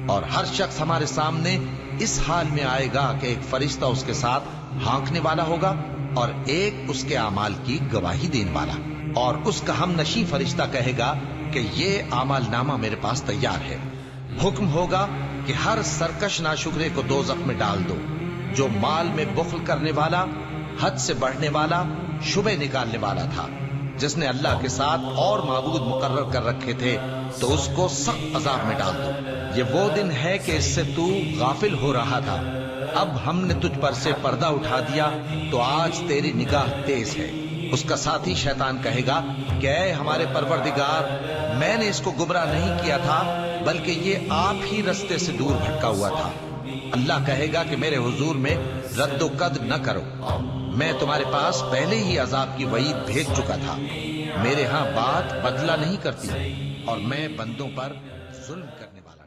اور ہر شخص ہمارے سامنے اس حال میں آئے گا کہ ایک فرشتہ اس کے ساتھ ہانکنے والا ہوگا اور ایک اس کے اعمال کی گواہی دینے والا، اور اس کا ہم نشیں فرشتہ کہے گا کہ یہ اعمال نامہ میرے پاس تیار ہے۔ حکم ہوگا کہ ہر سرکش ناشکرے کو دوزخ میں ڈال دو، جو مال میں بخل کرنے والا، حد سے بڑھنے والا، شبہ نکالنے والا تھا، جس نے اللہ کے ساتھ اور معبود مقرر کر رکھے تھے، تو اس کو سخت عذاب میں ڈال دو۔ یہ وہ دن ہے کہ اس سے تو غافل ہو رہا تھا، اب ہم نے تجھ پر سے پردہ اٹھا دیا تو آج تیری نگاہ تیز ہے۔ اس کا ساتھی شیطان کہے گا کہ اے ہمارے پروردگار، میں نے اس کو گمراہ نہیں کیا تھا بلکہ یہ آپ ہی رستے سے دور بھٹکا ہوا تھا۔ اللہ کہے گا کہ میرے حضور میں رد و قد نہ کرو، میں تمہارے پاس پہلے ہی عذاب کی وعید بھیج چکا تھا۔ میرے ہاں بات بدلہ نہیں کرتی اور میں بندوں پر ظلم کرنے والا